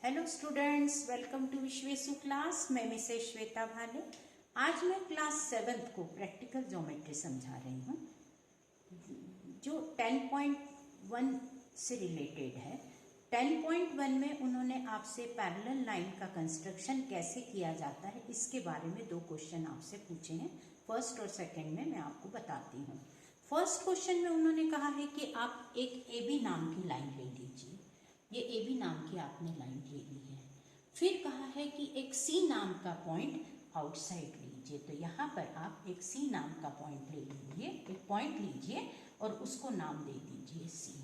Hello students, welcome to Vishwesu class. मैं Mrs Shweta Bhale. आज मैं क्लास 7th को प्रैक्टिकल ज्योमेट्री समझा रही हूँ जो 10.1 से रिलेटेड है। 10.1 में उन्होंने आपसे पैरेलल लाइन का कंस्ट्रक्शन कैसे किया जाता है इसके बारे में 2 क्वेश्चन आपसे पूछे हैं। फर्स्ट और सेकंड में मैं आपको बताती हूँ। फर्स्ट क्वेश्चन में उन्होंने कहा है कि आप एक AB नाम की लाइन ले लीजिए। ये AB नाम की आपने लाइन ले ली है। फिर कहा है कि एक C नाम का पॉइंट आउटसाइड लीजिए। तो यहाँ पर आप एक C नाम का पॉइंट ले लीजिए, एक पॉइंट लीजिए और उसको नाम दे दीजिए C।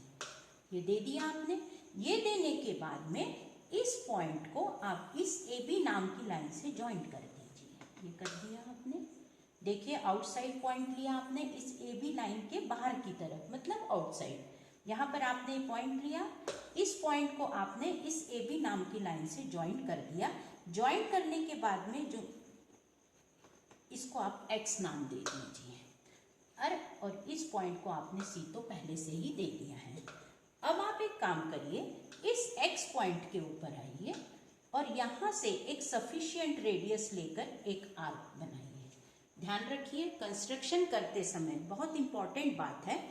ये दे दिया आपने। ये देने के बाद में इस पॉइंट को आप इस AB नाम की लाइन से ज्वाइंट कर दीजिए। ये कर दिया आपने। देखिए, आउटसाइड पॉइंट लिया आपने इस AB लाइन के बाहर की तरफ, मतलब आउटसाइड। यहाँ पर आपने पॉइंट लिया, इस पॉइंट को आपने इस AB नाम की लाइन से ज्वाइंट कर दिया। ज्वाइंट करने के बाद में जो इसको आप X नाम दे दीजिए और इस पॉइंट को आपने C तो पहले से ही दे दिया है। अब आप एक काम करिए, इस X पॉइंट के ऊपर आइए और यहाँ से एक सफिशिएंट रेडियस लेकर एक आर्क बनाइए। ध्यान रखिए, कंस्ट्रक्शन करते समय बहुत इंपॉर्टेंट बात है,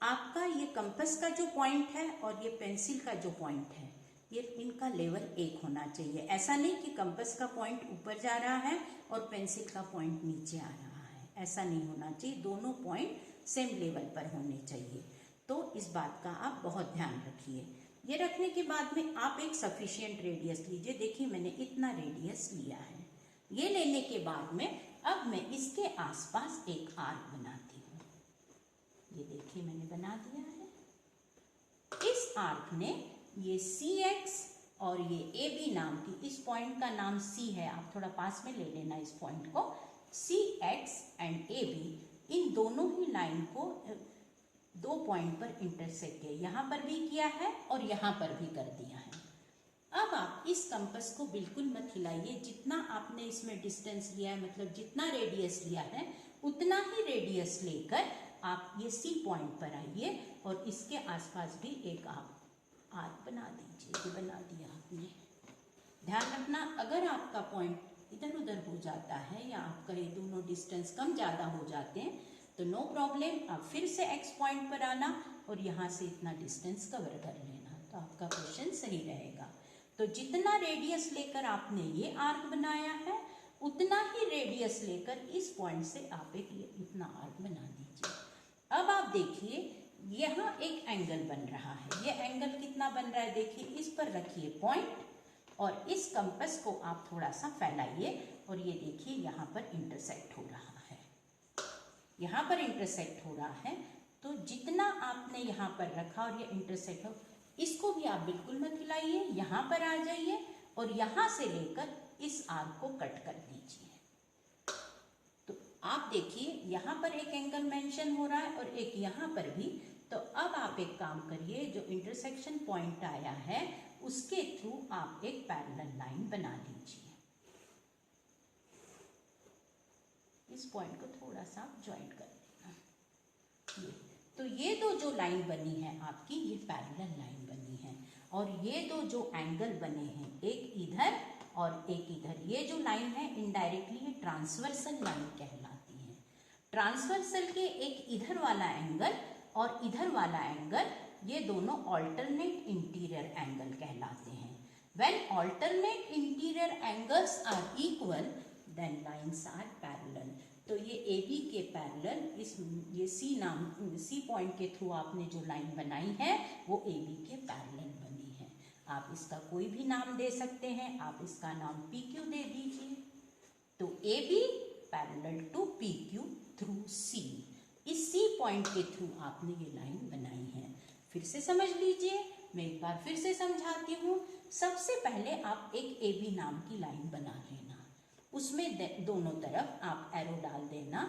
आपका ये कंपास का जो पॉइंट है और ये पेंसिल का जो पॉइंट है, ये इनका लेवल एक होना चाहिए। ऐसा नहीं कि कंपास का पॉइंट ऊपर जा रहा है और पेंसिल का पॉइंट नीचे आ रहा है, ऐसा नहीं होना चाहिए। दोनों पॉइंट सेम लेवल पर होने चाहिए। तो इस बात का आप बहुत ध्यान रखिए। ये रखने के बाद में आप एक सफिशिएंट रेडियस लीजिए। देखिए, मैंने इतना रेडियस लिया है। ये लेने के बाद में अब मैं इसके आसपास एक आर्क बनाती हूँ। ये देखिए, मैंने बना दिया है। इस आर्क ने ये CX और ये AB नाम की, इस पॉइंट का नाम C है, आप थोड़ा पास में ले लेना इस पॉइंट को। CX एंड AB इन दोनों ही लाइन को 2 पॉइंट पर इंटरसेक्ट किया। यहाँ पर भी किया है और यहाँ पर भी कर दिया है। अब आप इस कंपास को बिल्कुल मत हिलाइए। जितना आपने इसमें डिस्टेंस लिया है, मतलब जितना रेडियस लिया है, उतना ही रेडियस लेकर आप ये C पॉइंट पर आइए और इसके आसपास भी एक आप आर्क बना दीजिए। ये बना दिया आपने। ध्यान रखना, अगर आपका पॉइंट इधर उधर हो जाता है या आपका ये दोनों डिस्टेंस कम ज़्यादा हो जाते हैं तो नो प्रॉब्लम, आप फिर से X पॉइंट पर आना और यहाँ से इतना डिस्टेंस कवर कर लेना, तो आपका क्वेश्चन सही रहेगा। तो जितना रेडियस लेकर आपने ये आर्क बनाया है, उतना ही रेडियस लेकर इस पॉइंट से आप एक इतना आर्क बना दीजिए। अब आप देखिए, यहाँ एक एंगल बन रहा है। ये एंगल कितना बन रहा है देखिए, इस पर रखिए पॉइंट और इस कंपास को आप थोड़ा सा फैलाइए और ये देखिए यहाँ पर इंटरसेक्ट हो रहा है। यहाँ पर इंटरसेक्ट हो रहा है, तो जितना आपने यहाँ पर रखा और ये इंटरसेक्ट हो, इसको भी आप बिल्कुल मत हिलाइए। यहाँ पर आ जाइए और यहाँ से लेकर इस आर्क को कट कर दीजिए। तो आप देखिए, यहाँ पर एक एंगल मेंशन हो रहा है और एक यहाँ पर भी। तो अब आप एक काम करिए, जो इंटरसेक्शन पॉइंट आया है उसके थ्रू आप एक पैरेलल लाइन बना लीजिए। इस पॉइंट को थोड़ा सा आप ज्वाइंट कर देना। तो ये दो जो लाइन बनी है आपकी, ये पैरेलल लाइन बनी है। और ये दो जो एंगल बने हैं, एक इधर और एक इधर, ये जो लाइन है इनडायरेक्टली ये ट्रांसवर्सल लाइन कहलाती है। ट्रांसवर्सल के एक इधर वाला एंगल और इधर वाला एंगल, ये दोनों ऑल्टरनेट इंटीरियर एंगल कहलाते हैं। When alternate interior angles are equal then lines are parallel. तो ये AB के पैरेलल ये C पॉइंट के थ्रू आपने जो लाइन बनाई है वो AB के पैरेलल बनी है। आप इसका कोई भी नाम दे सकते हैं, आप इसका नाम PQ दे दीजिए। तो AB parallel to PQ through C, इस C पॉइंट के थ्रू आपने ये लाइन बनाई है। फिर से समझ लीजिए, मैं एक बार फिर से समझाती हूँ। सबसे पहले आप एक AB नाम की लाइन बना लेना, उसमें दोनों तरफ आप एरो डाल देना।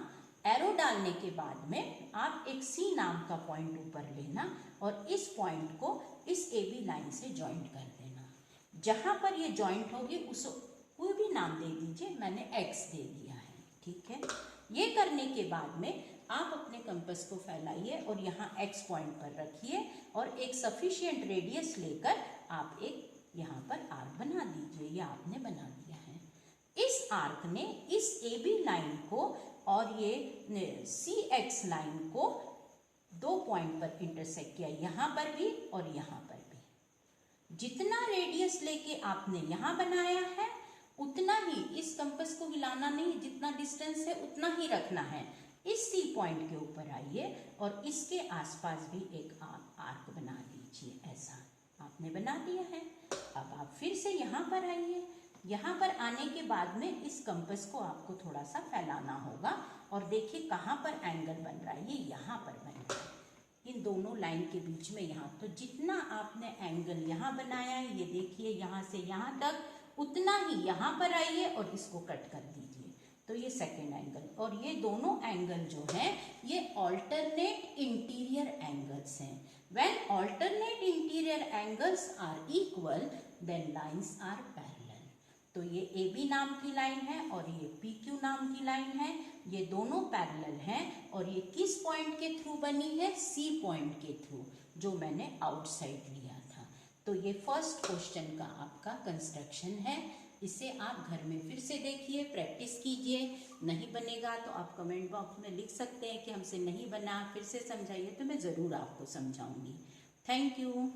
एरो डालने के बाद में आप एक C नाम का पॉइंट ऊपर लेना और इस पॉइंट को इस AB लाइन से ज्वाइंट कर देना। जहां पर ये ज्वाइंट होगी उसको कोई भी नाम दे दीजिए, मैंने X दे दिया है, ठीक है। ये करने के बाद में आप अपने कंपास को फैलाइए और यहाँ X पॉइंट पर रखिए और एक सफिशिएंट रेडियस लेकर आप एक यहाँ पर आर्क बना दीजिए। ये आपने बना दिया है। इस आर्क ने इस AB लाइन को और ये CX लाइन को 2 पॉइंट पर इंटरसेक्ट किया, यहाँ पर भी और यहाँ पर भी। जितना रेडियस लेके आपने यहाँ बनाया है उतना ही, इस कंपास को हिलाना नहीं, जितना डिस्टेंस है उतना ही रखना है। इस C पॉइंट के ऊपर आइए और इसके आसपास भी एक आर्क बना दीजिए। ऐसा आपने बना दिया है। अब आप फिर से यहाँ पर आइए। यहाँ पर आने के बाद में इस कंपास को आपको थोड़ा सा फैलाना होगा और देखिए कहाँ पर एंगल बन रहा है। ये यहाँ पर बन रहा है इन दोनों लाइन के बीच में। यहाँ तो जितना आपने एंगल यहाँ बनाया है, ये देखिए यहाँ से यहाँ तक, उतना ही यहाँ पर आइए और इसको कट कर दीजिए। तो ये सेकेंड एंगल, और ये दोनों एंगल जो हैं ये ऑल्टरनेट इंटीरियर एंगल्स हैं। When alternate interior angles are equal then lines are parallel. तो ये AB नाम की लाइन है और ये PQ नाम की लाइन है, ये दोनों पैरेलल हैं। और ये किस पॉइंट के थ्रू बनी है? C पॉइंट के थ्रू, जो मैंने आउटसाइड लिया था। तो ये फर्स्ट क्वेश्चन का आपका कंस्ट्रक्शन है। इसे आप घर में फिर से देखिए, प्रैक्टिस कीजिए। नहीं बनेगा तो आप कमेंट बॉक्स में लिख सकते हैं कि हमसे नहीं बना, फिर से समझाइए, तो मैं ज़रूर आपको समझाऊंगी। Thank you.